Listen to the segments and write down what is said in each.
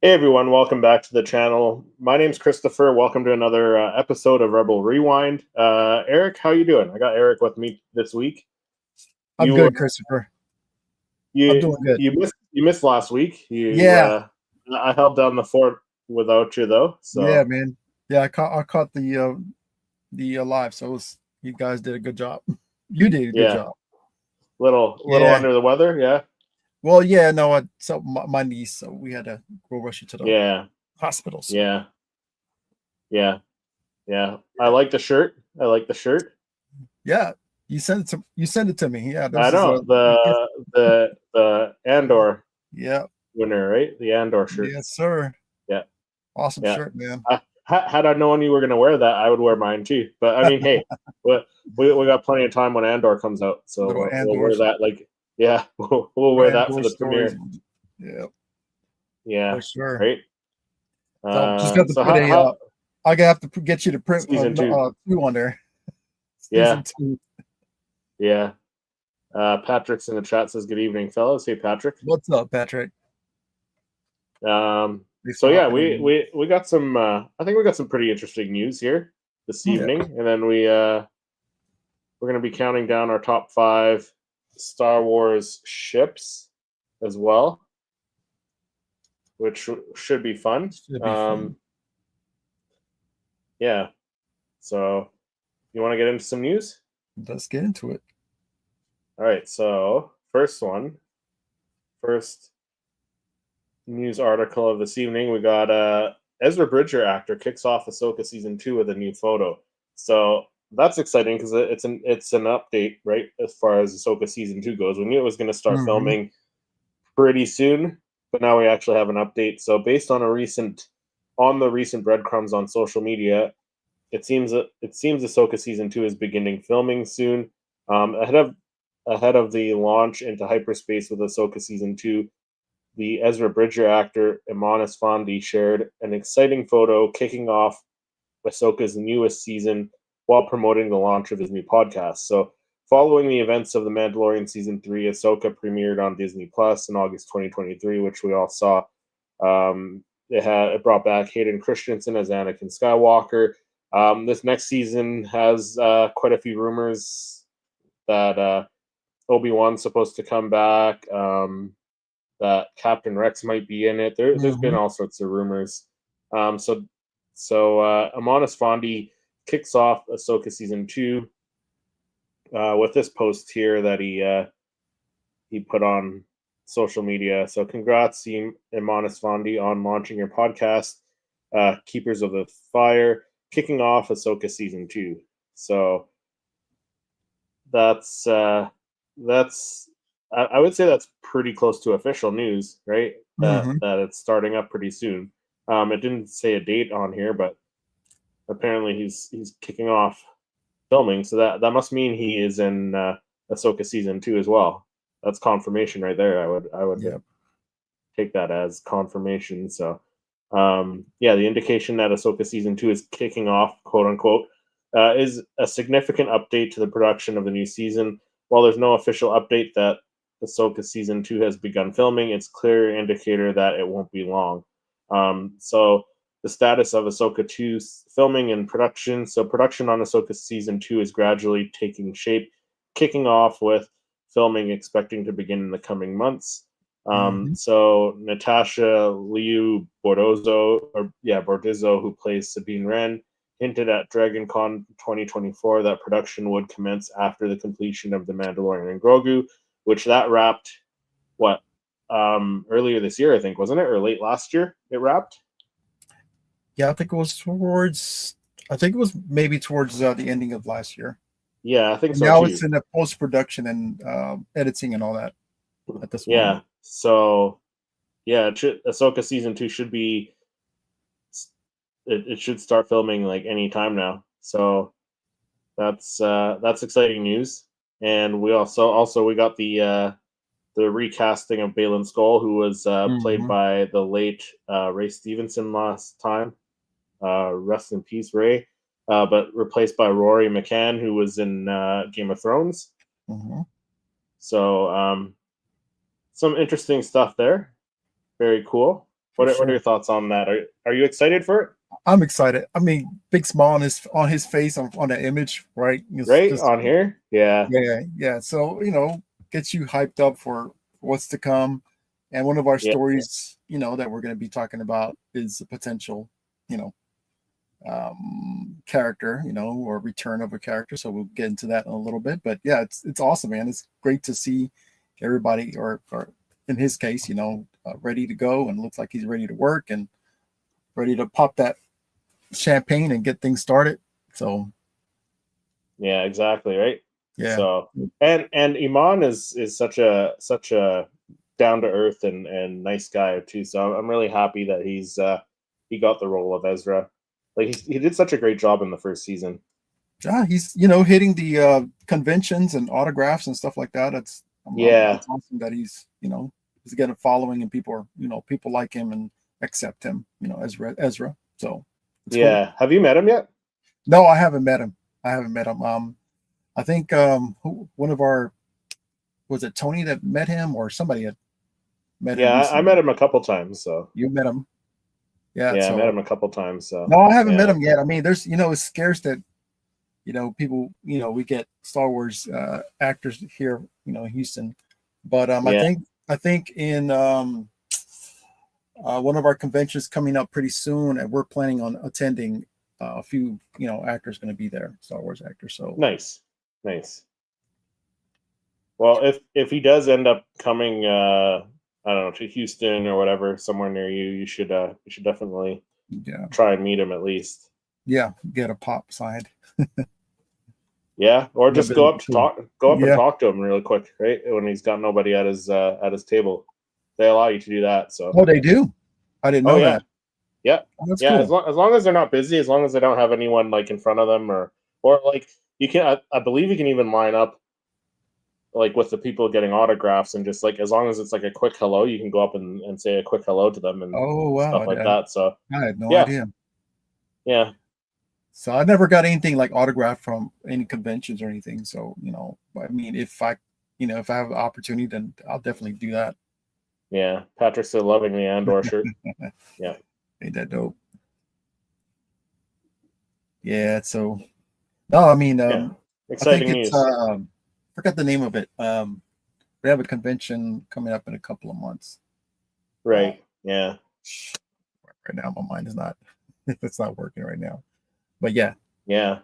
Hey everyone, welcome back to the channel. My name's Christopher. Welcome to another episode of Rebel Rewind. Eric, how you doing? I got Eric with me this week. I'm You good, Christopher. I'm you doing good. you missed last week. Yeah, I held down the fort without you though. yeah, So man. Yeah, I caught the live, so you guys did a good job. You did a good yeah, job. little Yeah. under the weather. Yeah, Well, yeah, no, so my niece, so we had to go rush you to the yeah, hospital. So yeah, yeah, yeah. I like the shirt. I like the shirt. yeah, you sent it to me. Yeah, I this is know a gift. the Andor Yeah, winner, right? The Andor shirt. yes, sir. Yeah. Awesome Yeah. shirt, man. Had I known you were going to wear that, I would wear mine too. But I mean, hey, we, we got plenty of time when Andor comes out, so Little we'll wear Andor's that. Like, yeah, we'll wear that for Andor the stories. premiere. Yeah, Yeah, for sure. right. So just got to So put how I gotta have to get you to print season two? two on there. Yeah, Season 2. yeah. Patrick's in the chat says good evening, fellas. Hey, Patrick. What's up, Patrick? Thanks So for yeah, hopping we in. we got some. I think we got some pretty interesting news here this Yeah. evening, and then we're going to be counting down our top 5 Star Wars ships as well, which should be fun. Should be fun. Yeah. So, you want to get into some news? Let's get into it. All right. So, first news article of this evening, we got Ezra Bridger actor kicks off Ahsoka season 2 with a new photo. So that's exciting because it's an update, right? As far as Ahsoka season 2 goes, we knew it was going to start Mm-hmm. filming pretty soon, but now we actually have an update. So based on the recent breadcrumbs on social media, it seems Ahsoka season 2 is beginning filming soon, ahead of the launch into hyperspace with Ahsoka season 2. The Ezra Bridger actor Imanis Fondi shared an exciting photo kicking off Ahsoka's newest season while promoting the launch of his new podcast. So, following the events of The Mandalorian season 3, Ahsoka premiered on Disney Plus in August 2023, which we all saw. It brought back Hayden Christensen as Anakin Skywalker. This next season has quite a few rumors that Obi-Wan's supposed to come back. That Captain Rex might be in it. There's been Mm-hmm. all sorts of rumors. So Amanis Fondi kicks off Ahsoka season 2 with this post here that he put on social media. So congrats, Amanis Fondi, on launching your podcast, Keepers of the Fire, kicking off Ahsoka season 2. So that's I would say that's pretty close to official news, right? Mm-hmm. That it's starting up pretty soon. It didn't say a date on here, but apparently he's kicking off filming, so that must mean he is in Ahsoka season 2 as well. That's confirmation right there. I would Yep. take that as confirmation. So, yeah, the indication that Ahsoka season 2 is kicking off, quote unquote, is a significant update to the production of the new season. While there's no official update that Ahsoka season 2 has begun filming, it's clear indicator that it won't be long. So the status of Ahsoka 2's filming and production. So production on Ahsoka season 2 is gradually taking shape, kicking off with filming expecting to begin in the coming months. Mm-hmm. So Natasha Liu Bordizzo, who plays Sabine Wren, hinted at DragonCon 2024 that production would commence after the completion of The Mandalorian and Grogu, which that wrapped earlier this year, I think, wasn't it, or late last year? It wrapped. Yeah, I think it was maybe towards the ending of last year. Yeah, I think And so now too. it's in the post production and editing and all that at this Yeah. moment. So yeah, Ahsoka season 2 should be it should start filming like any time now. So that's exciting news. And we also we got the recasting of Baylan Skoll, who was played Mm-hmm. by the late Ray Stevenson last time. Rest in peace, Ray. But replaced by Rory McCann, who was in Game of Thrones. Mm-hmm. So some interesting stuff there. Very cool. What are sure. your thoughts on that? Are you excited for it? I'm excited. I mean, big smile on his face on the image, right? It's Right just on here? Yeah. yeah. So gets you hyped up for what's to come. And one of our Yeah. stories, that we're going to be talking about is a potential, you know, character, or return of a character. So we'll get into that in a little bit. But yeah, it's awesome, man. It's great to see everybody, or in his case, ready to go, and looks like he's ready to work and ready to pop that champagne and get things started. So Yeah, exactly, right? yeah, So and Iman is such a down to earth and nice guy too. So I'm really happy that he got the role of Ezra. Like he did such a great job in the first season. yeah, he's hitting the conventions and autographs and stuff like that. Yeah. It's awesome that he's getting a following, and people like him and accept him. Ezra. So it's cool. Yeah. Have you met him yet? No, I haven't met him. I think one of our, was it Tony that met him, or somebody had met him Yeah, I recently? met him a couple times. So You met him, yeah. yeah, I met So him a couple times. So no, I haven't met yeah, him yet. I mean, there's it's scarce that people, we get Star Wars actors here, in Houston. But yeah. I think in one of our conventions coming up pretty soon, and we're planning on attending. A few actors going to be there, Star Wars actors. So Nice, nice. Well, if he does end up coming, I don't know, to Houston or whatever, somewhere near you, you should definitely yeah, try and meet him at least. get a pop signed. Yeah, or That'd just be cool. go up and Yeah. talk to him really quick, right? When he's got nobody at his table, they allow you to do that. So, Oh, they do. I didn't oh know yeah, that. yeah, Oh, that's yeah. cool. As long as they're not busy, as long as they don't have anyone like in front of them, or like you can, I believe you can even line up like with the people getting autographs, and just like as long as it's like a quick hello, you can go up and say a quick hello to them and Oh wow, stuff like that. So I had no yeah, idea. yeah, So I never got anything like autograph from any conventions or anything. So I mean, if I have the opportunity, then I'll definitely do that. yeah. Patrick's still loving the Andor shirt. Yeah, Ain't that dope? Yeah. So no, I mean, yeah. I think Exciting it's news. forgot the name of it. We have a convention coming up in a couple of months. Right. Yeah. Right now, my mind is not it's not working right now. But yeah, Yeah.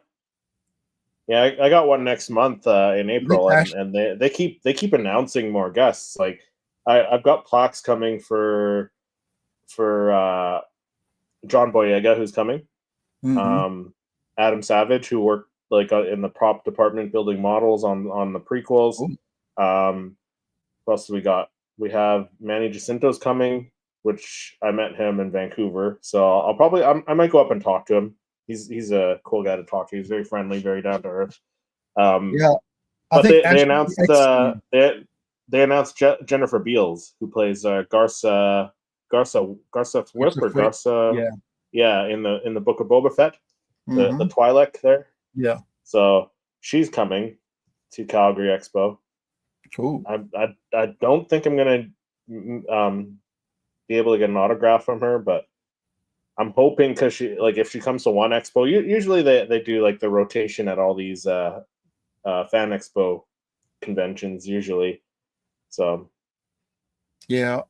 Yeah. I got one next month in is it April, Ash? and they keep announcing more guests. Like I've got plaques coming for John Boyega, who's coming. Mm-hmm. Um, Adam Savage, who worked like in the prop department building models on the prequels. Oh, What else do we got? We have Manny Jacinto's coming, which I met him in Vancouver. So I might go up and talk to him. He's a cool guy to talk to. He's very friendly, very down to earth. Um, yeah. I but think they Ashley announced Eckstein. they announced Jennifer Beals, who plays Garza Whip That's a or flip. Garza, Yeah. yeah, in the Book of Boba Fett, the Mm-hmm. Twi'lek there. Yeah. So she's coming to Calgary Expo. Cool. I don't think I'm gonna be able to get an autograph from her, but I'm hoping, because she, like, if she comes to one expo, usually they do like the rotation at all these fan expo conventions usually. So Yeah.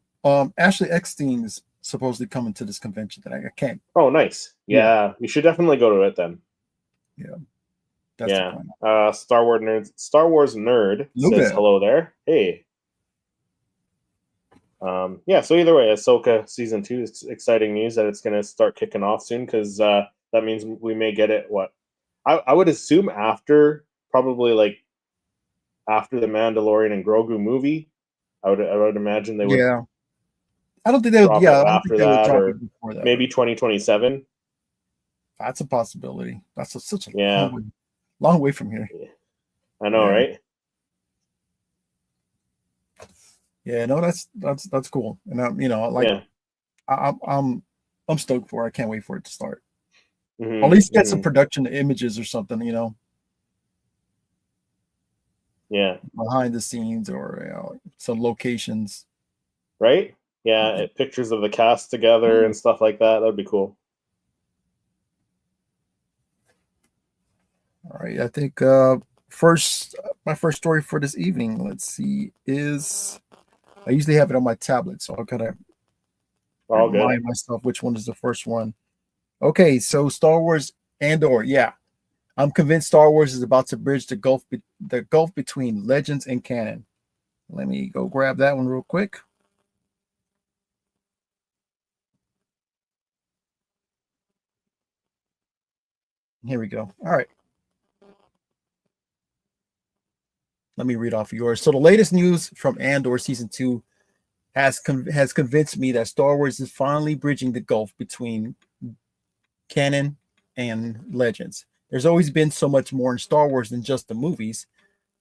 Ashley Eckstein is supposedly coming to this convention that I can't. oh, nice. Yeah. Yeah, you should definitely go to it then. Yeah. That's the Yeah. plan. Star Wars nerd says Lubel. hello there. Hey. Yeah, so either way, Ahsoka season 2 is exciting news that it's going to start kicking off soon, because that means we may get it. What I would assume after, probably like after the Mandalorian and Grogu movie, I would imagine they would Yeah. I don't think they would. drop Yeah, it I don't think after they would that, drop it or before that. maybe 2027. That's a possibility. That's such a Yeah, long way from here. I know, Yeah. right? Yeah. No, that's cool. And like Yeah. I'm stoked for it. I can't wait for it to start. At Hmm. least get some Hmm. production images or something, Yeah. behind the scenes, or some locations. Right. Yeah, pictures of the cast together and stuff like that. That'd be cool. All right, I think my first story for this evening, let's see, is I usually have it on my tablet, so I'll gotta All good. remind myself which one is the first one. Okay, so Star Wars Andor, yeah. I'm convinced Star Wars is about to bridge the gulf between legends and canon. Let me go grab that one real quick. Here we go. All right. Let me read off yours. So the latest news from Andor season 2 has convinced me that Star Wars is finally bridging the gulf between canon and legends. There's always been so much more in Star Wars than just the movies,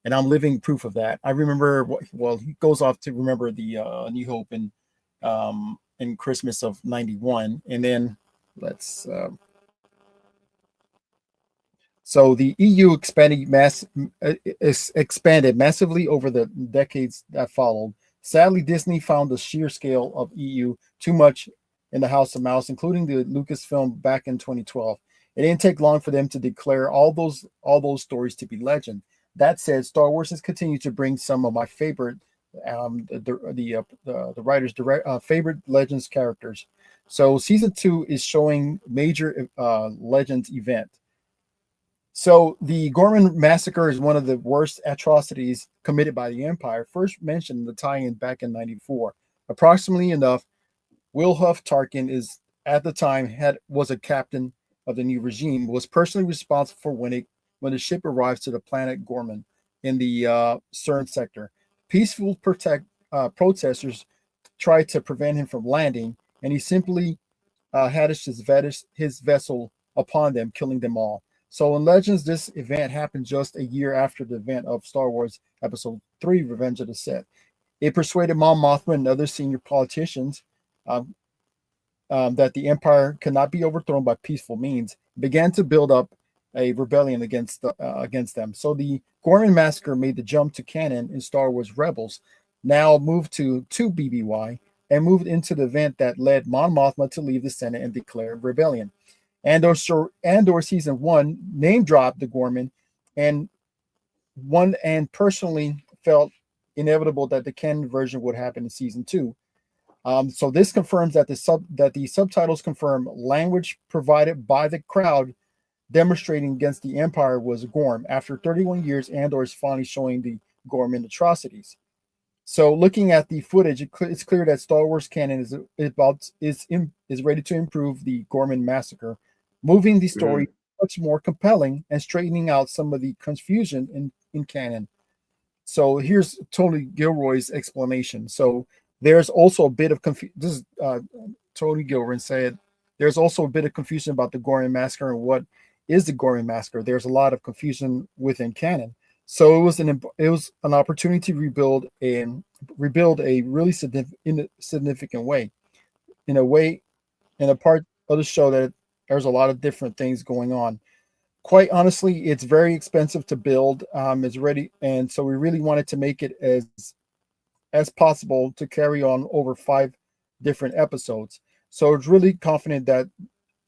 and I'm living proof of that. I remember, well, he goes off to remember the New Hope in Christmas of '91, and then let's. So the EU expanded massively over the decades that followed. Sadly, Disney found the sheer scale of EU too much in the House of Mouse, including the Lucasfilm back in 2012. It didn't take long for them to declare all those stories to be legend. That said, Star Wars has continued to bring some of my favorite the writer's direct favorite Legends characters. So season 2 is showing major Legends event. So the Gorman massacre is one of the worst atrocities committed by the Empire, first mentioned in the tie-in back in '94. Approximately enough, Wilhuff Tarkin is at the time was a captain of the new regime, was personally responsible for when the ship arrives to the planet Gorman in the CERN sector. Peaceful protesters tried to prevent him from landing, and he simply hadished his vessel upon them, killing them all. So in Legends, this event happened just a year after the event of Star Wars Episode 3, Revenge of the Sith. It persuaded Mon Mothma and other senior politicians um, that the Empire could not be overthrown by peaceful means, began to build up a rebellion against them. So the Gorman Massacre made the jump to canon in Star Wars Rebels, now moved to BBY, and moved into the event that led Mon Mothma to leave the Senate and declare rebellion. Andor season 1 name dropped the Gorman and personally felt inevitable that the canon version would happen in season 2. So this confirms that the subtitles confirm language provided by the crowd demonstrating against the Empire was Gorm. After 31 years, Andor is finally showing the Gorman atrocities. So looking at the footage, it's clear that Star Wars canon is ready to improve the Gorman massacre, moving the story much more compelling and straightening out some of the confusion in canon. So here's Tony Gilroy's explanation. So there's also a bit of confusion. This is Tony Gilroy said there's also a bit of confusion about the Gorman massacre and what is the Gorman massacre. There's a lot of confusion within canon. So it was an opportunity to rebuild a really significant way, in a part of the show that there's a lot of different things going on. Quite honestly, it's very expensive to build. It's ready, and so we really wanted to make it as possible to carry on over 5 different episodes. So it's really confident that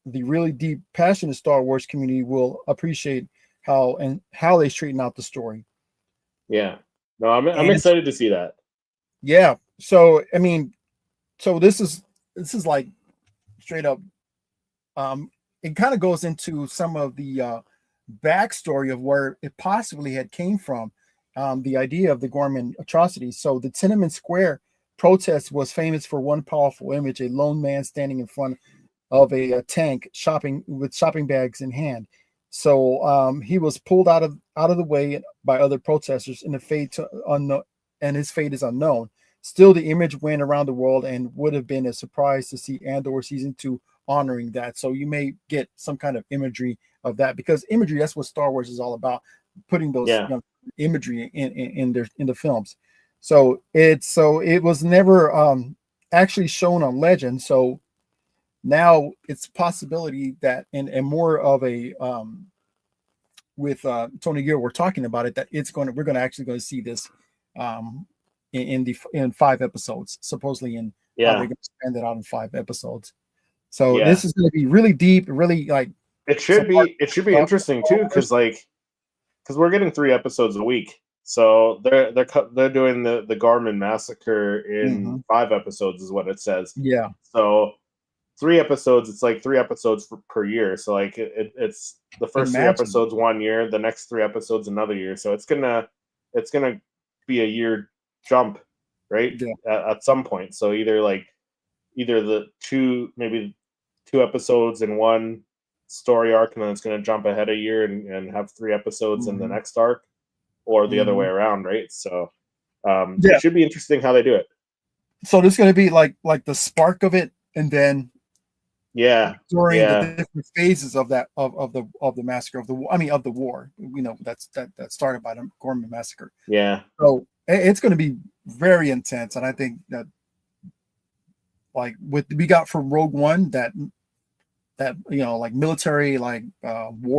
the really deep, passionate Star Wars community will appreciate how they straighten out the story. Yeah, no, I'm excited to see that. Yeah. So I mean, so this is like straight up. It kind of goes into some of the backstory of where it possibly had came from. The idea of the Gorman atrocities. So the Tiananmen Square protest was famous for one powerful image: a lone man standing in front of a tank shopping bags in hand. So he was pulled out of the way by other protesters, and his fate is unknown. Still, the image went around the world and would have been a surprise to see Andor season 2 honoring that. So you may get some kind of imagery of that, because imagery, that's what Star Wars is all about, putting those imagery in the films. So it was never actually shown on Legend. So now it's a possibility that and more of a with Tony Gill, we're talking about it, that we're going to actually see this in 5 episodes, supposedly in how Yeah. they're going to spend it out in 5 episodes. So Yeah. this is going to be really deep, really like It some should be stuff. interesting too, because we're getting 3 episodes a week. So they're doing the Garmin massacre in Hmm. 5 episodes is what it says. Yeah, So 3 episodes, it's like 3 episodes per year. So like it's the first three imagine. episodes 1 year, the next 3 episodes another year. So it's gonna be a year jump, right? Yeah. At some point. So either the maybe 2 episodes in one story arc, and then it's gonna jump ahead a year and have 3 episodes in the Hmm. next arc, or the other way Hmm. around, right? So it Yeah. should be interesting how they do it. So there's going to be like the spark of it, and then Yeah, during the yeah, different phases of that of the massacre of the I mean of the war, that started by the Gorman massacre. yeah, So it's going to be very intense, and I think that like what we got from Rogue One, that like military war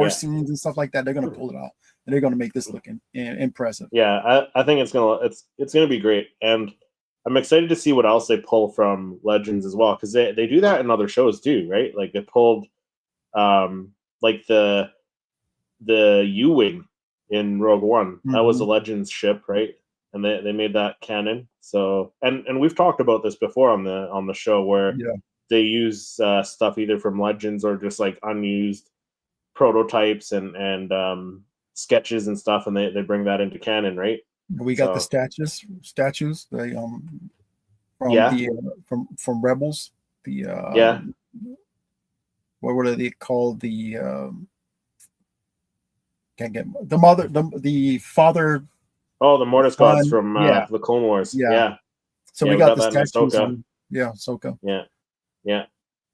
yeah. scenes and stuff like that, they're going to pull it out, and they're going to make this look impressive. Yeah, I think it's gonna be great, and I'm excited to see what else they pull from Legends as well, because they do that in other shows too, right? Like they pulled like the U-wing in Rogue One. That was a Hmm. Legends ship, right? And they made that canon. So and we've talked about this before on the show where Yeah, they use stuff either from Legends or just like unused prototypes and sketches and stuff, and they bring that into canon, right? we got the So statues, they from yeah, the from Rebels, the yeah. what were they called, the can't get the mother, the father, Oh, the Mortis gods son. from Yeah, the Clone Wars. yeah. Yeah, So yeah. we We got got the that in statues Ahsoka. on. Yeah, Ahsoka. Yeah, yeah.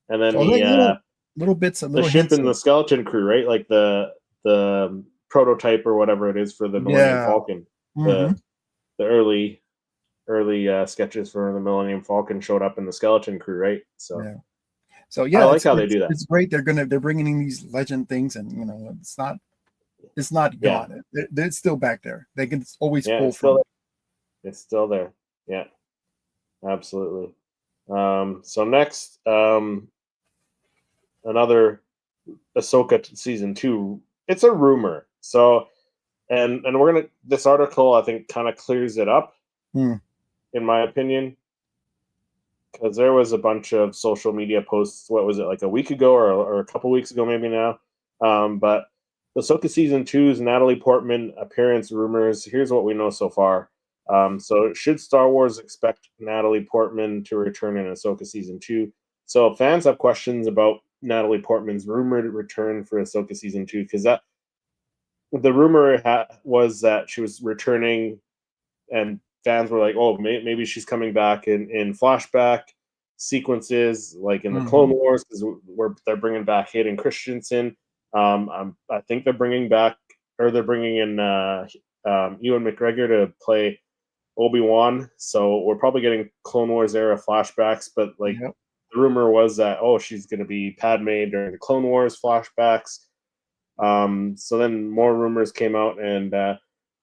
And then So like little bits, the little ship hints and the of. skeleton crew, right? Like the prototype or whatever it is for the Millennium Yeah. Falcon. Hmm. The early sketches for the Millennium Falcon showed up in the skeleton crew, right? So Yeah. So I yeah, like how they do that. it's great. They're bringing in these legend things, and it's not Yeah, gone. It's still back there. They can always yeah. pull It's still from it. there. It's still there. Yeah, absolutely. So next, another Ahsoka season 2. It's a rumor. So and we're gonna this article I think kind of clears it up Hmm. in my opinion, because there was a bunch of social media posts. What was it, like a week ago or a couple weeks ago, maybe now? But the Ahsoka season 2's Natalie Portman appearance rumors. Here's what we know so far. So should Star Wars expect Natalie Portman to return in Ahsoka season 2? So fans have questions about Natalie Portman's rumored return for Ahsoka season 2, because that the rumor was that she was returning, and fans were like, "Oh, maybe she's coming back in flashback sequences, like in the Clone Hmm. Wars, because they're bringing back Hayden Christensen. I think they're bringing back, or they're bringing in Ewan McGregor to play Obi-Wan. So we're probably getting Clone Wars era flashbacks. But like Yep. the rumor was that she's going to be Padme during the Clone Wars flashbacks. So then more rumors came out, and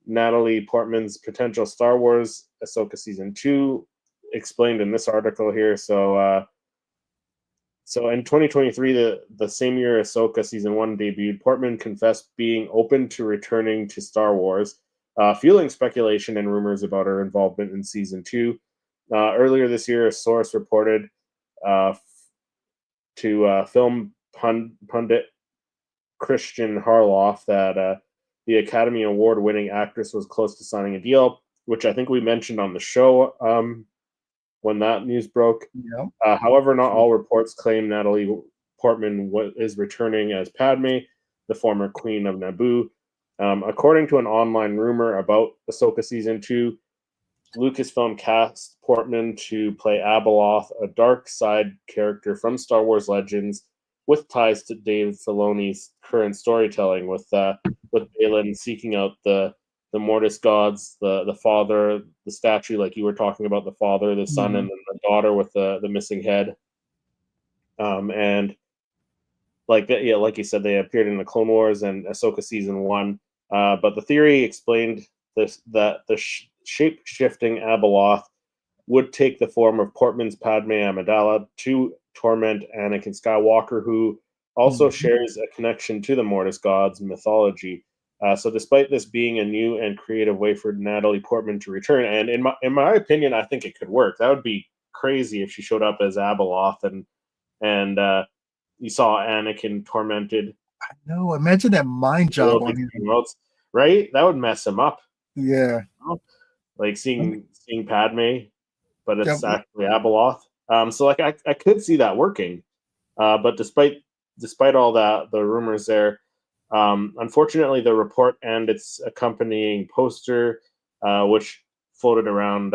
Natalie Portman's potential Star Wars Ahsoka season 2 explained in this article here. So in 2023, the same year Ahsoka season 1 debuted, Portman confessed being open to returning to Star Wars, fueling speculation and rumors about her involvement in season 2. Earlier this year, a source reported uh, to film pundit Christian Harloff that the Academy Award winning actress was close to signing a deal, which I think we mentioned on the show when that news broke. Yep. However, not all reports claim Natalie Portman is returning as Padme, the former queen of Naboo. According to an online rumor about Ahsoka season 2, Lucasfilm cast Portman to play Abeloth, a dark side character from Star Wars Legends, with ties to Dave Filoni's current storytelling, with Balin seeking out the Mortis gods, the father, the statue, like you were talking about, the father, the son, Hmm. and then the daughter with the missing head. And like that, yeah, like you said, they appeared in the Clone Wars and Ahsoka season 1. But the theory explained that the shape shifting Abeloth would take the form of Portman's Padme Amidala to torment Anakin Skywalker, who also Mhm. shares a connection to the Mortis gods mythology. So, despite this being a new and creative way for Natalie Portman to return, and in my opinion, I think it could work. That would be crazy if she showed up as Abeloth and you saw Anakin tormented No, imagine that mind job worldly on him. remotes, right? That would mess him up. Yeah. You know? Like I mean, seeing Padme, but yeah. it's actually Abeloth. So like I could see that working. But despite all that, the rumors there, unfortunately, the report and its accompanying poster, which floated around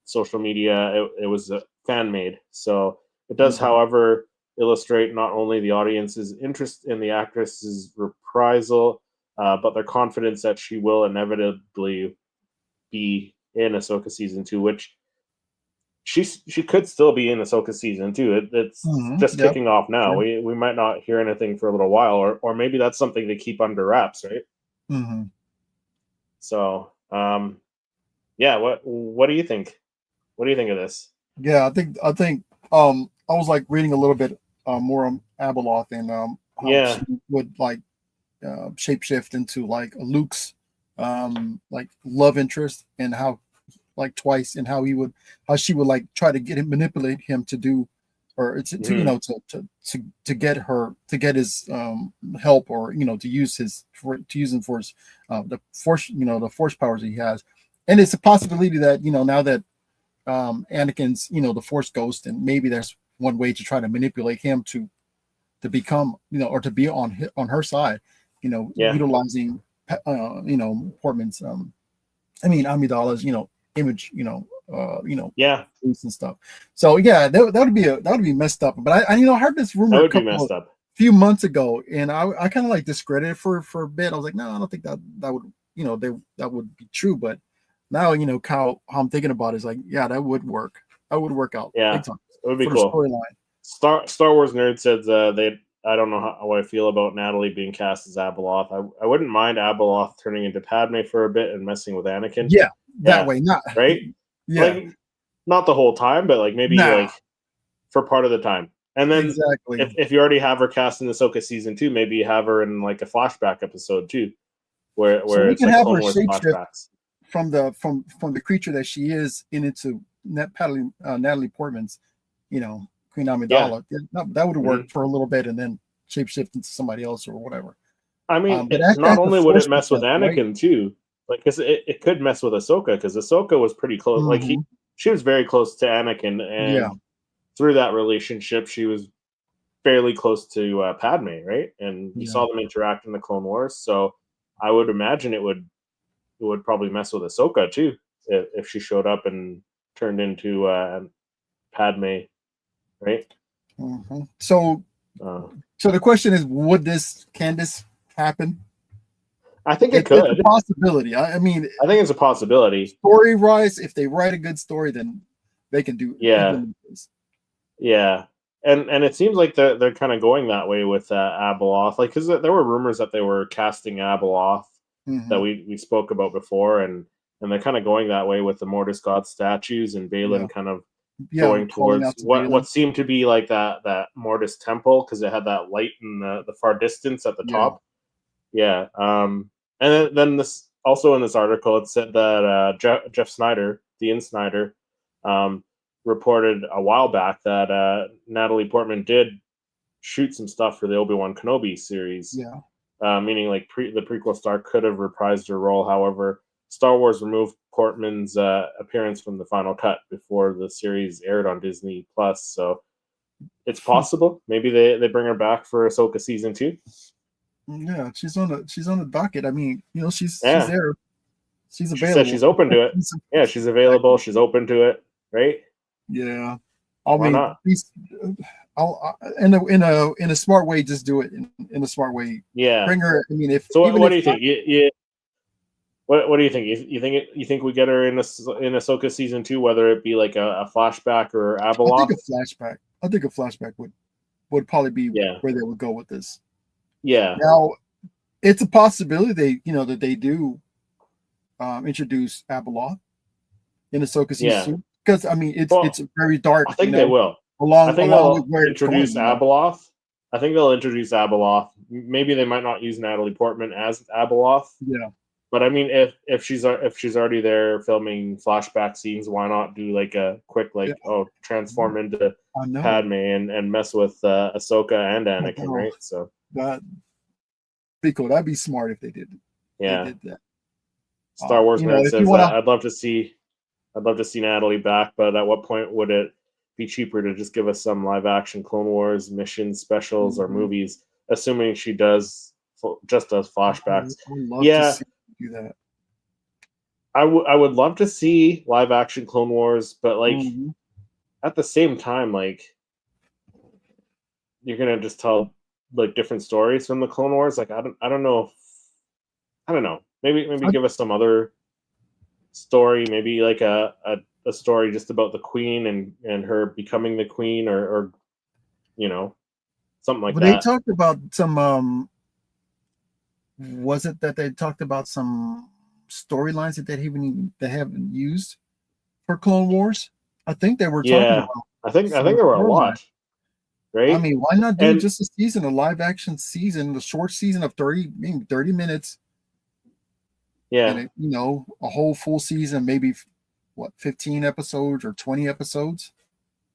social media, it was fan made. So it does, Okay. however, illustrate not only the audience's interest in the actress's reprisal, but their confidence that she will inevitably be in Ahsoka season 2, which she could still be in Ahsoka season 2. It's Mhm. just Yep. kicking off now. Sure. We might not hear anything for a little while, or maybe that's something to keep under wraps, right? Mhm. So, yeah. What do you think? What do you think of this? Yeah, I think I was like reading a little bit more on Abeloth and how she Yeah. would like shapeshift into like Luke's like love interest, and how like twice, and how she would like try to get him, manipulate him to do, or to Hmm. to get her, to get his help, or to use to use him for his the force, the force powers he has. And it's a possibility that now that Anakin's the force ghost, and maybe there's one way to try to manipulate him to become, or to be on her side, Yeah. utilizing Portman's Amidala's image, Yeah. and stuff. So yeah, that would be messed up. But I heard this That rumor would be messed up. few months ago, and I kind of like discredited it for a bit. I was like, no, I don't think that would that would be true. But now how I'm thinking about it is like, yeah, that would work. That would work out Yeah. big time It would be for the cool. storyline. Star Wars nerd said they. I don't know how I feel about Natalie being cast as Abeloth. I wouldn't mind Abeloth turning into Padme for a bit and messing with Anakin. Yeah, that Yeah, way, not right. yeah, Like not the whole time, but like maybe nah, like for part of the time. And then exactly. if you already have her cast in Ahsoka season 2, maybe you have her in like a flashback episode too, where So where we it's can like have her Clone Wars shapeshift flashbacks. from the creature that she is into Natalie Portman's, Queen Yeah. Amidala. Yeah, that would Hmm. work for a little bit, and then shapeshift into somebody else or whatever. I mean, But not that's the only would it force mess with perspective, right? Anakin too, like because it could mess with Ahsoka because Ahsoka was pretty close. Like Hmm. she was very close to Anakin, Yeah, and through that relationship, she was fairly close to Padme, right? And you yeah. saw them interact in the Clone Wars, so I would imagine it would probably mess with Ahsoka too if she showed up and turned into Padme, right? So Uh, the question is, can this happen? I think it It's a could. possibility. I mean, I think it's a possibility. story wise, if they write a good story, then they can Yeah, implement this. yeah, and it seems like they're kind of going that way with Abeloth, like because there were rumors that they were casting Abeloth that Hmm. we spoke about before, and they're kind of going that way with the Mortis God statues and Yeah, Balin kind of yeah, going calling towards out to what Balin. seemed to be like that Mortis temple because it had that light in the far distance at the Yeah. top. Yeah. And then this also in this article it said that Jeff Snyder, Dean Snyder, um, reported a while back that Natalie Portman did shoot some stuff for the Obi-Wan Kenobi series, Yeah. meaning like the prequel star could have reprised her role. However, Star Wars removed Portman's appearance from the final cut before the series aired on Disney Plus. So it's possible. Maybe they bring her back for Ahsoka season 2. Yeah, she's on the docket. I mean, she's Yeah, there. She's she said available. she's open to it. Yeah, she's available. Exactly. She's open to it. Right? Yeah. I Why mean, not? in a smart way, just do it in a smart way. Yeah. Bring her. I mean, if So even what if do you think? What do you think? You think we get her in Ahsoka season 2, whether it be like a flashback or I think Abeloth? a flashback. I think a flashback would probably be Yeah. where they would go with this. Yeah. Now, it's a possibility that they do introduce Abeloth in Ahsoka season Yeah. 2, because I mean Well, it's very dark, I think they will. I along think with they'll where it's introduce going. Abeloth. I think they'll introduce Abeloth. Maybe they might not use Natalie Portman as Abeloth. Yeah. But I mean, if she's already there filming flashback scenes, why not do like a quick Yeah. transform into I know. Padme and mess with Ahsoka and Anakin, right? So that be cool. That'd be smart if they did. Yeah. They did that. Star Wars Man if you says wanna, that I'd love to see Natalie back, but at what point would it be cheaper to just give us some live action Clone Wars missions, specials, or movies? Assuming she just does flashbacks. I would love to Yeah, see you do that. I would love to see live action Clone Wars, but like at the same time, like you're gonna just tell like different stories from the Clone Wars. Like I don't know. I don't know. Maybe give us some other story. Maybe like a story just about the Queen and her becoming the Queen, or something like But that. they talked about some. Was it that they talked about some storylines that they haven't used for Clone Wars? I think they were talking about. I think there were a lot. Right? I mean, why not do just a season, a live action season, a short season of 30 minutes? Yeah. And a whole full season, maybe 15 episodes or 20 episodes.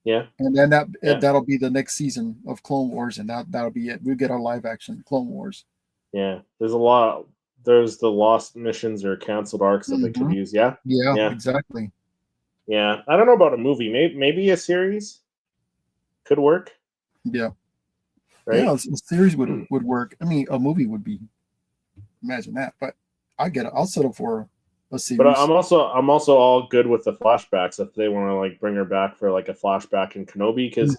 Yeah. And then that'll be the next season of Clone Wars, and that'll be it. We'll get our live action Clone Wars. Yeah. There's a lot. There's the lost missions or canceled arcs that they could use. Yeah. Yeah, exactly. Yeah. I don't know about a movie. Maybe a series could work. Yeah. Right? Yeah, a series would work. I mean, a movie would be, imagine that. But I get it. I'll settle for a series. But I'm also all good with the flashbacks if they want to like bring her back for like a flashback in Kenobi, because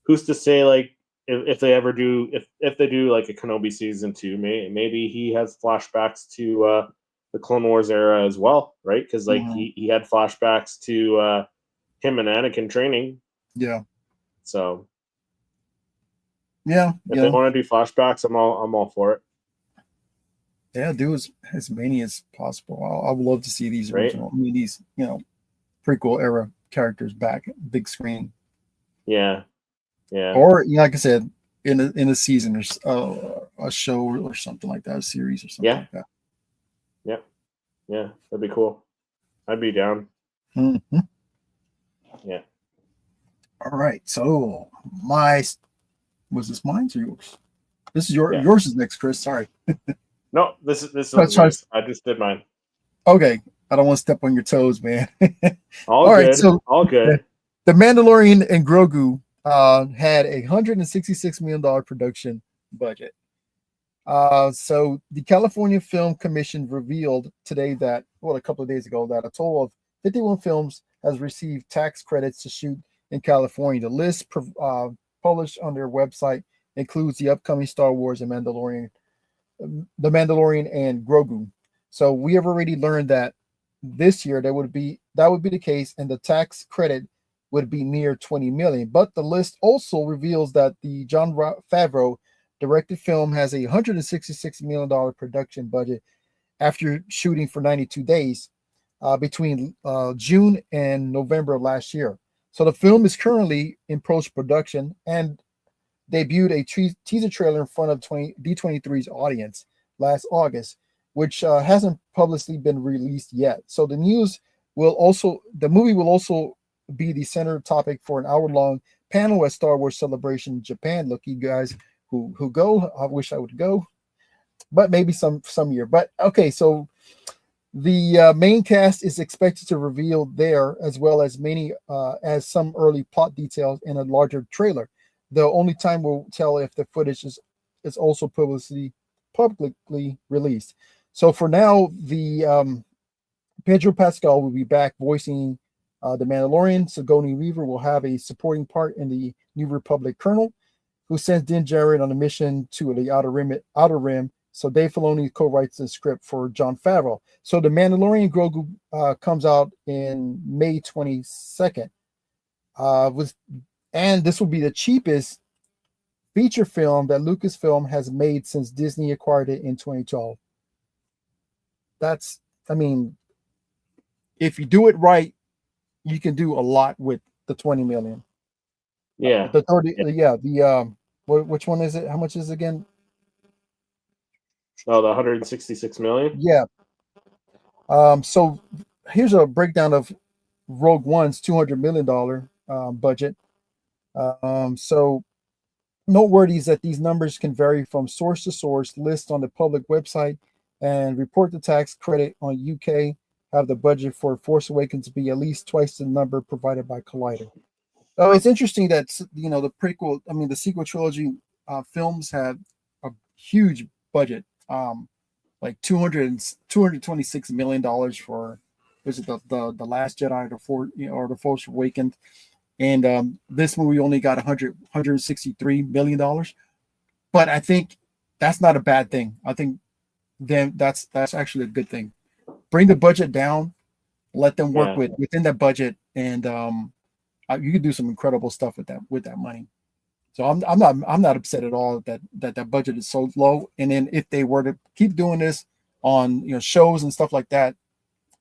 who's to say like if they ever do if they do like a Kenobi season 2, maybe he has flashbacks to the Clone Wars era as well, right? Because like he had flashbacks to him and Anakin training. Yeah. So yeah, if they want to do flashbacks, I'm all for it. Yeah, do as many as possible. I would love to see these original, I mean, these prequel era characters back, big screen. Yeah, yeah. Or like I said, in a season or a show or something like that, a series or something like that. Yeah, yeah, that'd be cool. I'd be down. Yeah. All right. So was this mine or yours? This is yours is next, Chris. Sorry. No, this was yours. I just did mine. Okay. I don't want to step on your toes, man. All good. Right, so all good. The Mandalorian and Grogu had a $166 million production budget. So the California Film Commission revealed today that, a couple of days ago, that a total of 51 films has received tax credits to shoot in California. The list published on their website includes the upcoming Star Wars and The Mandalorian and Grogu. So we have already learned that this year that would be the case, and the tax credit would be near 20 million. But the list also reveals that the Jon Favreau directed film has a $166 million production budget after shooting for 92 days between June and November of last year. So the film is currently in post-production and debuted a teaser trailer in front of D23's audience last August, which hasn't publicly been released yet. So the movie will also be the center topic for an hour-long panel at Star Wars Celebration in Japan. Look, you guys who go, I wish I would go, but maybe some year. But okay, so the main cast is expected to reveal there, as well as as some early plot details in a larger trailer. The only time will tell if the footage is also publicly released. So for now, the Pedro Pascal will be back voicing the Mandalorian. Sigourney Weaver will have a supporting part in the New Republic Colonel, who sends Din Djarin on a mission to the Outer Rim. So Dave Filoni co-writes the script for Jon Favreau. So the Mandalorian Grogu comes out in May 22nd. And this will be the cheapest feature film that Lucasfilm has made since Disney acquired it in 2012. If you do it right, you can do a lot with the 20 million. Yeah. The 30, Yeah. yeah. Which one is it? How much is it again? Oh, the 166 million. Yeah. So here's a breakdown of Rogue One's $200 million budget. So noteworthy is that these numbers can vary from source to source. List on the public website and report the tax credit on UK have the budget for Force Awakens to be at least twice the number provided by Collider. Oh, it's interesting that the prequel, I mean the sequel trilogy films had a huge budget, like 226 million dollars for was it the Last Jedi or the Force Awakens, and this movie only got 163 million dollars. But I think that's not a bad thing. I think then that's actually a good thing. Bring the budget down, let them work Yeah. within that budget, and you can do some incredible stuff with that money. So I'm not upset at all that budget is so low. And then if they were to keep doing this on shows and stuff like that,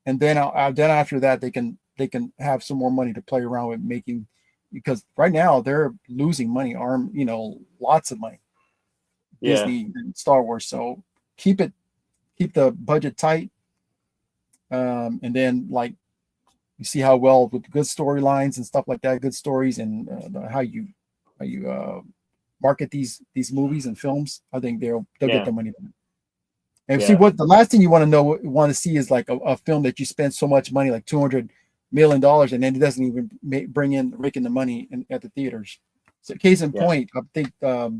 and then then after that they can have some more money to play around with making, because right now they're losing money, lots of money, Yeah. Disney and Star Wars. So keep the budget tight, and then like you see how well with good storylines and stuff like that, good stories, and how you market these movies and films. I think they'll get their money back. And see, Yeah. what the last thing you want to see is like a film that you spend so much money, like $200 million, and then it doesn't even rake in the money at the theaters. So case in point, I think the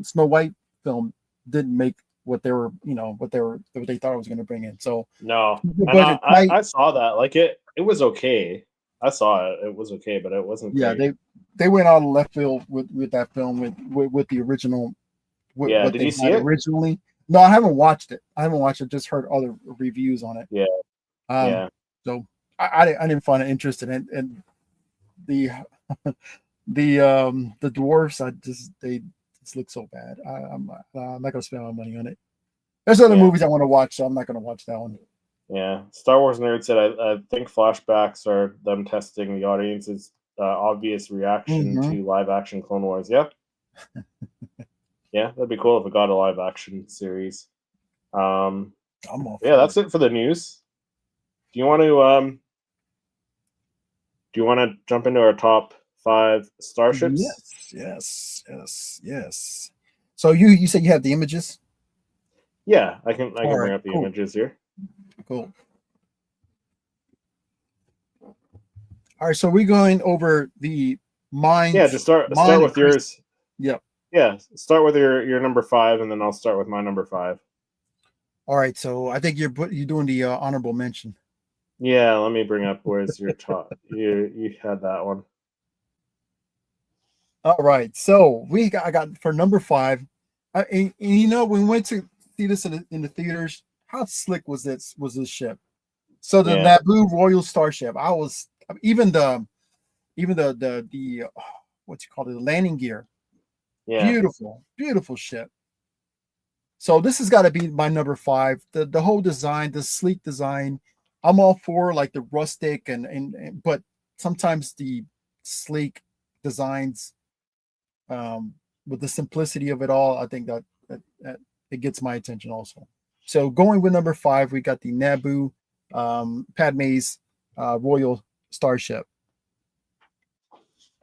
Snow White film didn't make what they thought it was going to bring in. So No, the and budget I saw that. Like it was okay. I saw it. It was okay, but it wasn't yeah, great. they went out of left field with that film with the original. Yeah, What did they you see had it? originally. No, I haven't watched it. Just heard other reviews on it. Yeah. Yeah. So I didn't find it interesting, and the the dwarfs, they just look so bad. I'm not gonna spend my money on it. There's other Yeah. movies I want to watch, so I'm not gonna watch that one. Yeah. Star Wars nerd said I think flashbacks are them testing the audience's obvious reaction Mm-hmm. to live action Clone Wars. Yeah. Yeah, that'd be cool if it got a live action series. I'm all Yeah, that's it for the news. Do you want to jump into our top 5 starships? Yes. So you said you have the images? Yeah, I can All bring right, up the cool. images here. Cool. All right, so we're going over the minds. Yeah, just start with yours. Yep. Yeah, start with your number 5, and then I'll start with my number 5. All right, so I think you're doing the honorable mention. Yeah, let me bring up where's your top. You had that one. All right, so I got for number 5. And when we went to see this in the theaters, how slick was this ship? So the Naboo Royal Starship, even the what you call it, the landing gear. Yeah. Beautiful ship. So this has got to be my number 5. The whole design, the sleek design, I'm all for like the rustic and but sometimes the sleek designs, with the simplicity of it all, I think that it gets my attention also. So going with number 5, we got the Naboo, Padme's Royal Starship.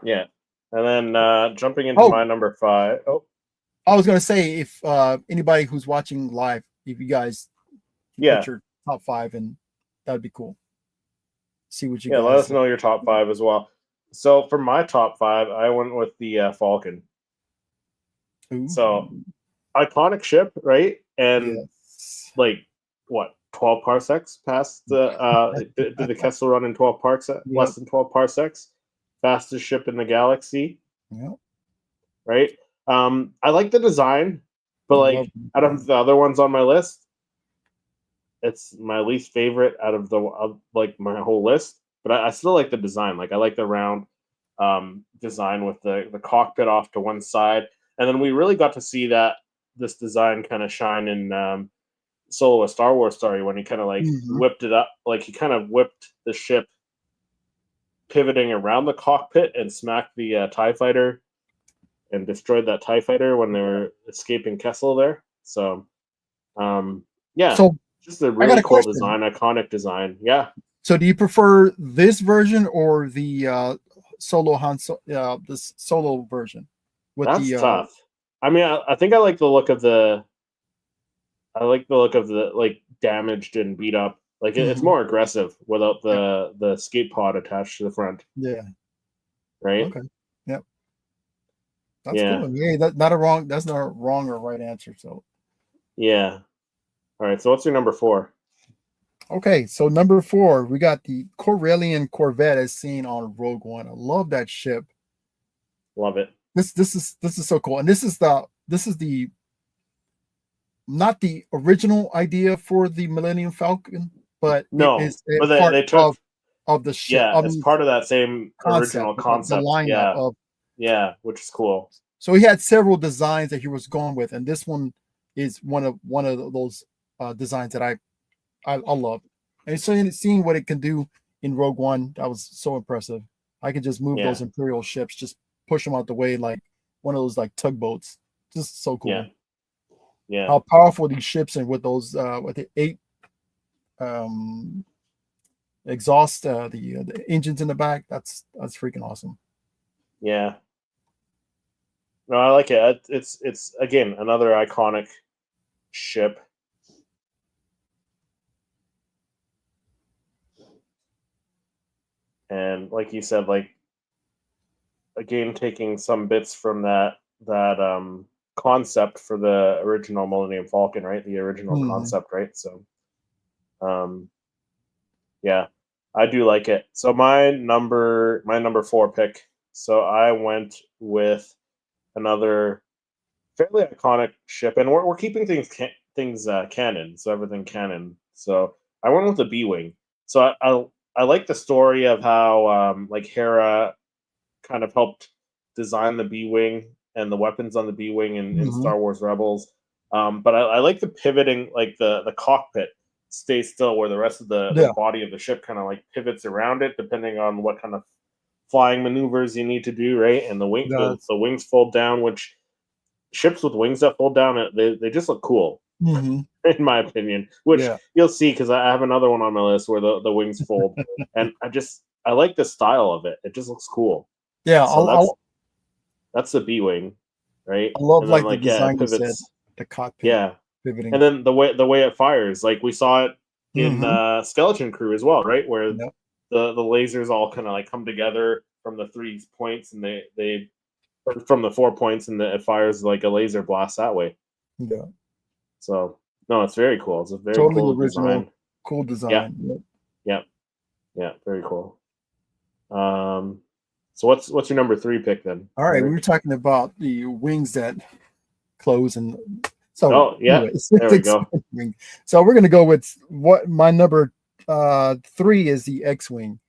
Yeah, and then jumping into my number 5. Oh, I was gonna say, if anybody who's watching live, if you guys put your top 5, and that'd be cool. See what you guys. Let us know your top 5 as well. So for my top 5, I went with the Falcon. Ooh. So iconic ship, right? And like what, 12 parsecs past the did the Kessel run in 12 parsecs? Less than 12 parsecs. Fastest ship in the galaxy. Yep. Right. I like the design, but like out of the other ones on my list, it's my least favorite out of like my whole list. But I still like the design. Like I like the round design with the cockpit off to one side, and then we really got to see this design kind of shine in Solo a Star Wars story when he kind of like Mhm. whipped it up, like he kind of whipped the ship pivoting around the cockpit and smacked the TIE fighter and destroyed that TIE fighter when they were escaping Kessel there. So, yeah, So just a I got really a cool question. design, iconic design. Yeah, So do you prefer this version or the this solo version with that's the tough. I mean, I think I like the look of the like damaged and beat up. Like it's Mhm. more aggressive without Yeah, the escape pod attached to the front, yeah. right? Okay. Yep. That's Yeah, cool. Yeah, that's not a wrong or right answer. So yeah. All right. So what's your number 4? okay, so number 4, we got the Corellian Corvette as seen on Rogue One. I love that ship. Love it. This is so cool. And this is the not the original idea for the Millennium Falcon, but it No, is a but part they took, of the ship. yeah, I it's mean, part of that same concept, original the concept. lineup Yeah, of. yeah, which is cool. So he had several designs that he was going with, and this one is one of those designs that I love. And so seeing what it can do in Rogue One, that was so impressive. I could just move Yeah, those Imperial ships, just push them out the way like one of those like tugboats. Just so yeah, cool. yeah, How powerful these ships and with those with the 8 um exhaust the engines in the back. That's freaking awesome. yeah. No, I like it. It's again another iconic ship. And like you said, like again taking some bits from that concept for the original Millennium Falcon, right? The original Mhm. concept, right? So um yeah, I do like it. So my number 4 pick. So I went with another fairly iconic ship, and we're keeping things canon, so everything canon. So I went with the B wing. So I like the story of how like Hera kind of helped design the B wing and the weapons on the B wing in Mhm. Star Wars Rebels. But I like the pivoting, like the cockpit stays still, where the rest of the Yeah. body of the ship kind of like pivots around it, depending on what kind of flying maneuvers you need to do, right? And That's the wings fold down, which ships with wings that fold down, they just look cool, mhm. in my opinion. Which Yeah. you'll see because I have another one on my list where the wings fold, and I like the style of it. It just looks cool. Yeah. So that's the B wing, right? I love And then like the like yeah, it design you said, pivots. the cockpit Yeah, and pivoting. then the way it fires, like we saw it in Mhm. Skeleton Crew as well, right? Where Yep. the lasers all kind of like come together from the 3 points, and they or from the 4 points, and it fires like a laser blast that way. Yeah. So no, it's very cool. It's a very Totally cool original, design. cool Yeah, design. Yep. yeah, yeah, very cool. Um, so what's your number 3 pick then, All right, we were Eric? talking about the wings that close, and so Oh yeah, anyways, there we go. wing. So we're gonna go with what my number 3 is the X-wing.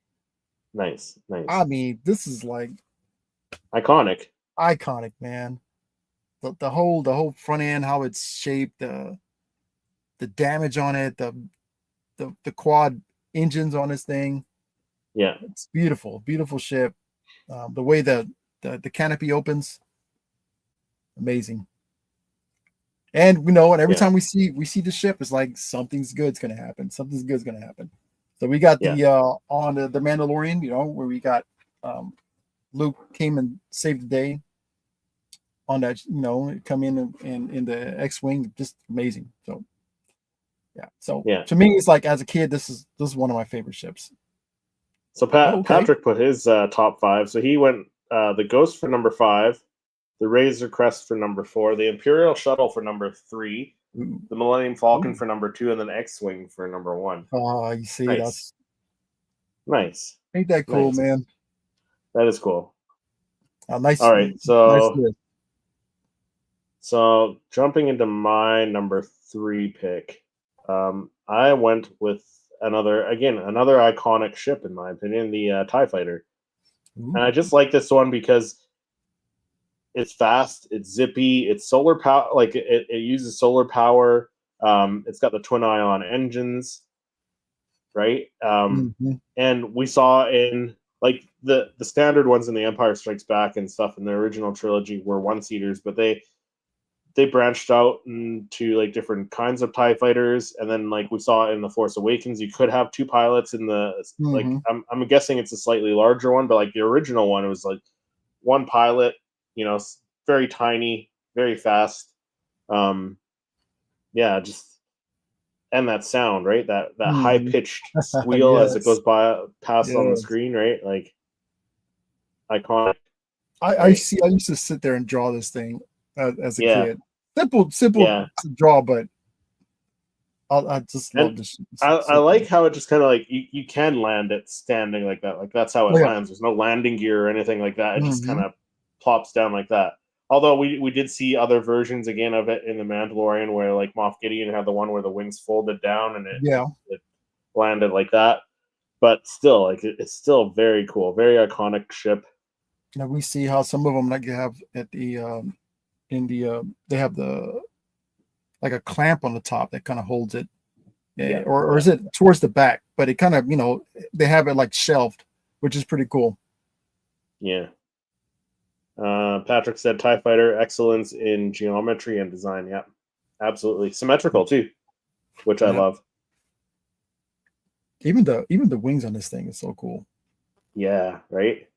Nice, I nice, mean, this is like iconic. iconic, man. The whole front end, how it's shaped, the damage on it, the quad engines on this thing. Yeah, It's beautiful, beautiful ship. The way the canopy opens, amazing. And and every yeah, time we see the ship, it's like something's good's gonna happen. Something's good's gonna happen. So we got yeah, the on the Mandalorian, where we got um, Luke came and saved the day on that, come in and in the X-wing, just amazing. So yeah. So yeah. to me, it's like as a kid, this is one of my favorite ships. So Oh, okay. Patrick put his top 5. So he went the Ghost for number 5, the Razor Crest for number 4, the Imperial Shuttle for number 3, Ooh, the Millennium Falcon ooh. for number 2, and then X-wing for number 1. You see, Nice, that's nice, ain't that cool, nice. man? That is cool. All Nice, right, nice list. so jumping into my number 3 pick, I went with another iconic ship in my opinion, the Tie Fighter, and I Ooh. just like this one because it's fast, it's zippy, it's solar power, like it uses solar power. It's got the twin ion engines, right? Mhm. And we saw in like the standard ones in the Empire Strikes Back and stuff in the original trilogy were one seaters, but they branched out into like different kinds of TIE fighters, and then like we saw in the Force Awakens, you could have two pilots in the like. Mhm. I'm guessing it's a slightly larger one, but like the original one, it was like one pilot, very tiny, very fast. Um, yeah, just and that sound, right? That high Mhm. pitched squeal as it Yes. goes by past on the Yes. screen, right? Like iconic, I right? see. I used to sit there and draw this thing as a Yeah, kid. Simple yeah. to draw, but I just love And this. It's I so like cool. how it just kind of like you can land it standing like that. Like that's how Oh it yeah. lands. There's no landing gear or anything like that. It just kind Hmm. of plops down like that. Although we did see other versions again of it in the Mandalorian, where like Moff Gideon had the one where the wings folded down and Yeah. it landed like that. But still, like it's still very cool, very iconic ship. Now we see how some of them like you have at the in the they have the like a clamp on the top that kind of holds it. Yeah, Yeah, or yeah, is it towards the back? But it kind of they have it like shelved, which is pretty cool. yeah. Patrick said TIE fighter excellence in geometry and design. Yeah, absolutely symmetrical too, which I Yeah. love. Even the wings on this thing is so cool. Yeah, right.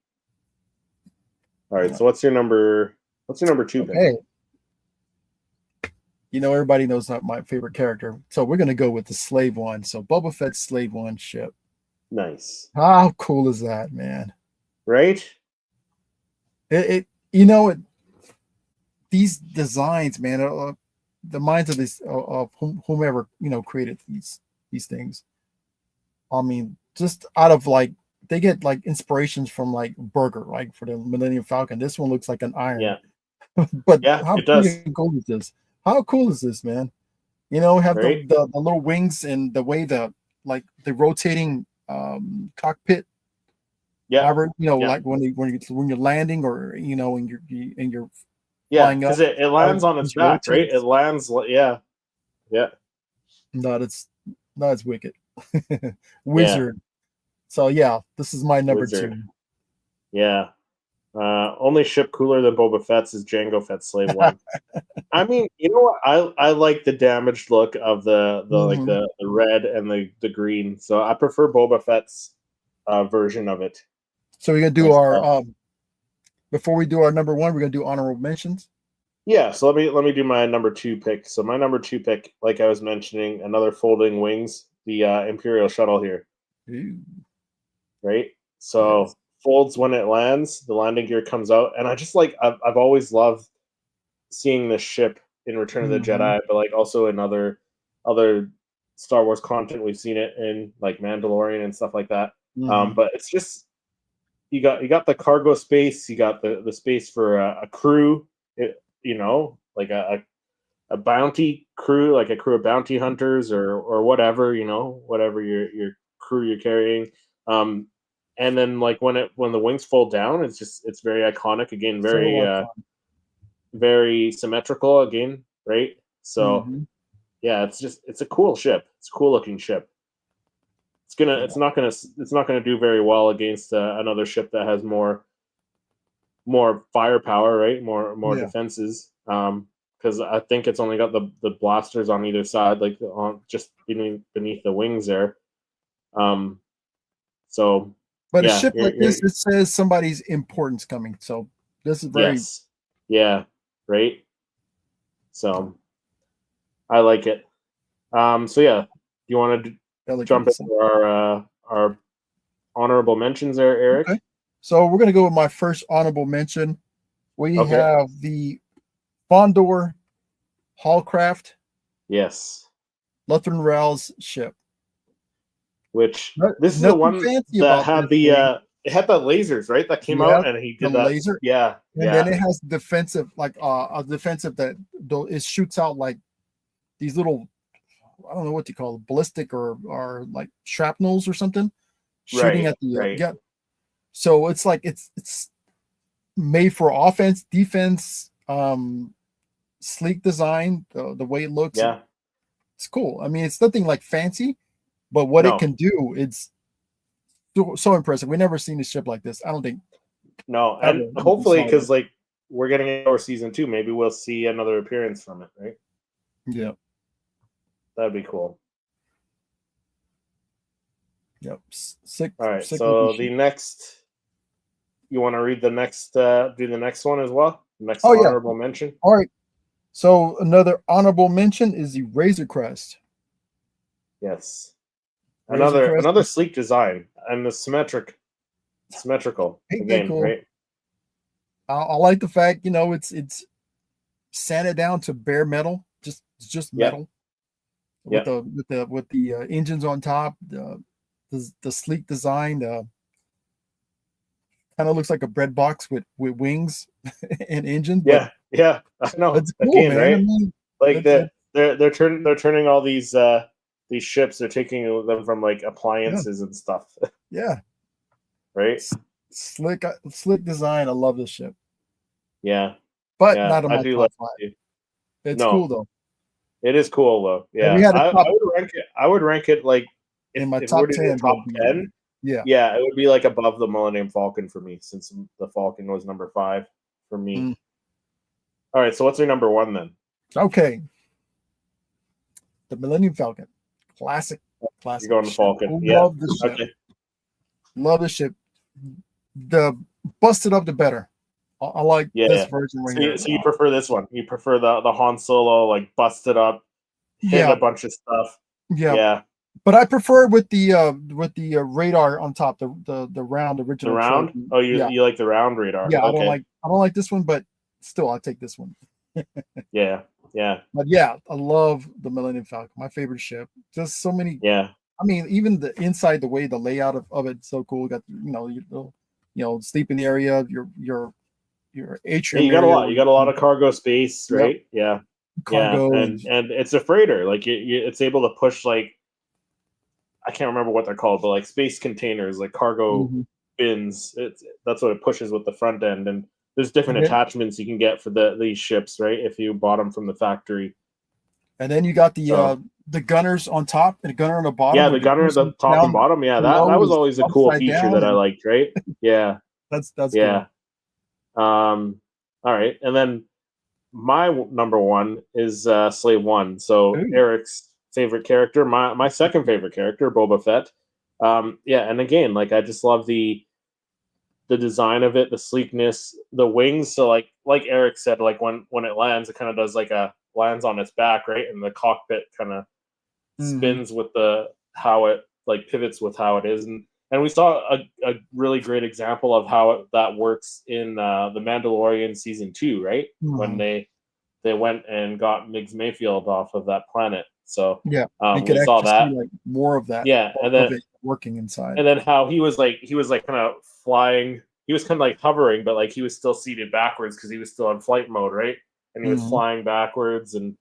All right. Yeah. So what's your number? What's your number two pick? Okay. Everybody knows not my favorite character, so we're gonna go with the slave one. So Boba Fett's slave one ship. Nice. How cool is that, man? Right? It you know it, these designs, man, the minds of this of whomever created these things. I mean, just out of like they get like inspirations from like Burger, like for the Millennium Falcon. This one looks like an iron, Yeah. but Yeah, how it does. freaking cool is this? How cool is this, man? Have the, Right? the little wings and the way the rotating cockpit. Yeah. However, Yeah. like when you're landing or and you're Yeah. flying Because up, it how lands it on its just back, right? It rotates. lands. Yeah. Yeah. No, that's wicked. Yeah. Wizard. So yeah, this is my number Wizard. two. Yeah. Only ship cooler than Boba Fett's is Jango Fett's Slave One. I mean, you know what? I like the damaged look of Mhm. the red and the green. So I prefer Boba Fett's version of it So we're gonna do our myself. before we do our number one, we're gonna do honorable mentions. Yeah, so let me do my number two pick. So my number two pick, like I was mentioning, another folding wings, the Imperial shuttle here, Ooh, right? yes. So folds when it lands, the landing gear comes out, and I just like I've always loved seeing this ship in Return of the Hmm. Jedi, but like also in other Star Wars content, we've seen it in like Mandalorian and stuff like that. Hmm. But it's just you got the cargo space, you got the space for a crew, like a bounty crew, like a crew of bounty hunters or whatever, whatever your crew you're carrying. Um, and then like when the wings fold down, it's very iconic again, So iconic. very symmetrical again, right? So Hmm. yeah, it's a cool ship. It's a cool looking ship. It's gonna Yeah. it's not gonna do very well against another ship that has more firepower, right? More Yeah. defenses. Because I think it's only got the blasters on either side, like on just beneath the wings there. Um, so But a yeah, ship like this, it says somebody's importance coming. So this is very yes, yeah, right. So I like it. So yeah, you want to elegant. jump So, into our honorable mentions there, Eric? okay. So we're gonna go with my first honorable mention. We Okay. have the Fondor Hallcraft Yes. Lutheran Rails ship. Which this is the Nothing one fancy that about had this the thing. it had the lasers, right? That came Yeah, out and he the did that. laser, Yeah, and then yeah, it has defensive, like a defensive that it shoots out like these little, I don't know what you call it, ballistic or like shrapnels or something, shooting right, at the right. yeah. So it's like it's made for offense, defense, sleek design, the way it looks. Yeah. It's cool. I mean, it's nothing like fancy, but what it No, can do, it's so impressive. We've never seen a ship like this. I don't think no, ever and in hopefully, Star because Wars. like we're getting our season 2, maybe we'll see another appearance from it, right? Yeah. That'd be cool. Yep. Sick. All right, Sick looking so the ship. next, you want to read the next, do the next one as well? Next Oh yeah. honorable mention. All right. So another honorable mention is the Razor Crest. Yes, Razor Crest. another sleek design and the symmetrical Ain't that again, cool? right? I like the fact, it's sanded down to bare metal, just Yeah, metal with yeah, the engines on top, the sleek design, kind of looks like a bread box with wings and engines, but yeah, yeah. I know. it's cool, Again, man. I right? mean, Like it's it, they're turning all these ships. They're taking them from like yeah, appliances and stuff, yeah, right? S- slick design. I love this ship, Yeah, but yeah. not in I my do like top five. it. It's cool No, though. it is cool though. If we Yeah, had a I top would rank it. I would rank it like in my if we're top to do a 10, top that'd be 10. yeah. Yeah, it would be like above the Millennium Falcon for me, since the Falcon was number 5 for me. Mm. All right, so what's your number 1 then? Okay, the Millennium Falcon, classic, You're classic going to ship. Falcon. Yeah. Love the ship. Okay. Love the ship. The busted up the better. I like this Yeah. version right So here. you prefer this one? You prefer the Han Solo like busted up, hit Yeah, a bunch of stuff? yeah. Yeah. But I prefer with the radar on top, the round The original round? trilogy. Oh, Yeah, you like the round radar? yeah. Okay. I don't like this one, but still, I'll take this one. Yeah. Yeah. But yeah, I love the Millennium Falcon. My favorite ship. Just so many. Yeah. I mean, even the inside, the way the layout of it's so cool. Got sleeping area, your Yeah, atrium you got a area, lot. You got a lot of cargo space, yep, right? Yeah. Yeah, cargo and and it's a freighter. Like it's able to push like, I can't remember what they're called, but like space containers, like cargo mhm. bins. That's what it pushes with the front end, and there's different and then attachments you can get for these ships, right? If you bought them from the factory. and then you got So the gunners on top and the gunner on the bottom yeah, when the you're gunner, the pushing top and down bottom. Yeah, that below was is always a cool upside feature down, that I and liked, right? Yeah, that's yeah. cool. All right, and then my number 1 is Slave One. So Ooh, Eric's favorite character, my second favorite character, Boba Fett. Yeah, and again, like I just love the design of it, the sleekness, the wings. So like Eric said, like when it lands, it kind of does like a lands on its back, right? And the cockpit kind of hmm spins with the how it like pivots with how it is, and we saw a really great example of how that works in the Mandalorian season 2, right? When hmm they went and got Migs Mayfield off of that planet. So Yeah, you could we saw actually see that. like more of that Yeah, of it working inside. and then how he was like kind of flying. He was kind of like hovering, but like he was still seated backwards because he was still in flight mode, right? And he was hmm flying backwards, and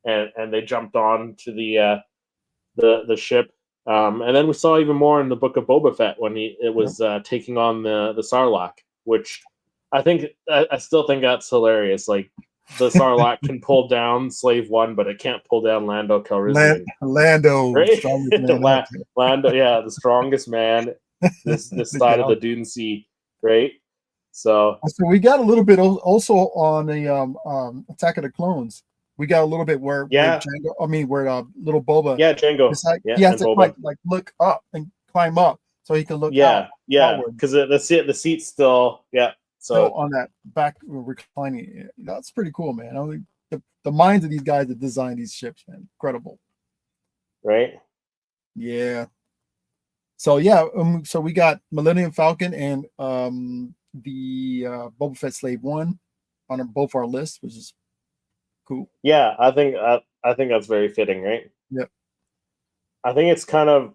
they jumped on to the ship. And then we saw even more in the book of Boba Fett when it Yep. was taking on the Sarlacc, which I still think that's hilarious. Like the Sarlacc can pull down Slave One, but it can't pull down Lando Calrissian, Lando, right? strongest man out Lando, yeah, the strongest man this there. side of Yeah. the Dune Sea, right? So So we got a little bit also on the Attack of the Clones. We got a little bit where yeah, Django, I mean where little Boba, yeah, Django, it's like yeah, he has and to Boba, like look up and climb up so he can look yeah, yeah, outward, because the seat's still, yeah. still So on that back reclining. That's pretty cool, man. I mean, the minds of these guys that design these ships, man, incredible. right, Yeah. So yeah, so we got Millennium Falcon and the Boba Fett Slave One on both our lists, which is cool. yeah. I think that's very fitting, right? Yep. I think it's kind of,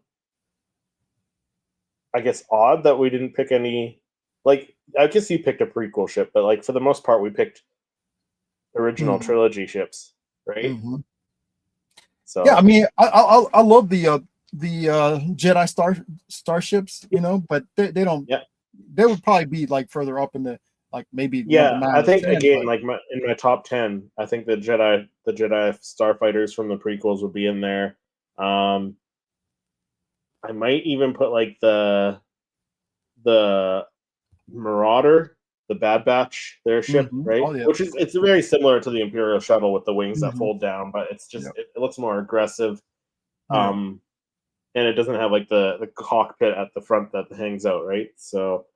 I guess, odd that we didn't pick any. Like, I guess you picked a prequel ship, but like for the most part, we picked original Mhm. trilogy ships, right? Mhm. Yeah, I So mean, I love the Jedi starships, but they don't. yeah, They would probably be like further up in like maybe number Yeah, 9 I or think 10, again, but like in my top 10, I think the Jedi starfighters from the prequels would be in there. Um, I might even put like the Marauder, the Bad Batch, their ship, right? oh yeah, Which is it's very similar to the Imperial shuttle with the wings that hmm fold down, but it's just yep, it looks more aggressive. yep. Um, and it doesn't have like the cockpit at the front that hangs out, right? So,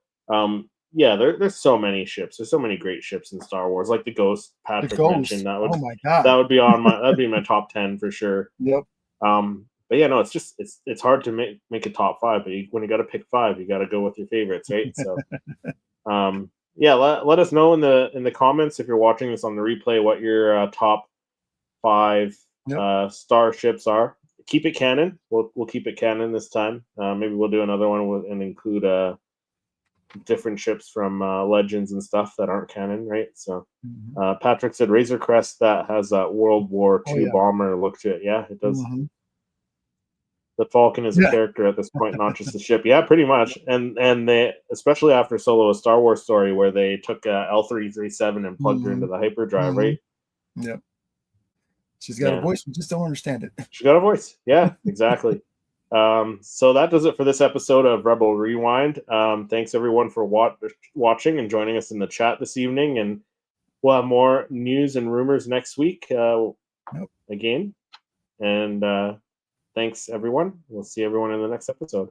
yeah, there's so many ships. There's so many great ships in Star Wars, like the Ghost The Patrick mentioned. Ghost. That would Oh my that God. would be on my that'd be my top 10 for sure. Yep. But yeah, no, it's just it's hard to make a top five, but when you got to pick five, you got to go with your favorites, right? So, yeah, let us know in the comments if you're watching this on the replay what your top five Yep. starships are. Keep it canon. We'll keep it canon this time. Maybe we'll do another one and include different ships from Legends and stuff that aren't canon, right? So hmm Patrick said Razor Crest that has that World War Oh II yeah. bomber look to it. Yeah, it does. hmm The Falcon is a Yeah. character at this point, not just a ship. Yeah, pretty much. And they, especially after Solo: A Star Wars Story, where they took L337 and plugged her hmm into the hyperdrive, hmm right? Yep. She's got a Yeah, voice. We just don't understand it. she got a voice. Yeah, exactly. So that does it for this episode of Rebel Rewind. Thanks everyone for watching and joining us in the chat this evening. And we'll have more news and rumors next week Yep. again. And thanks everyone. We'll see everyone in the next episode.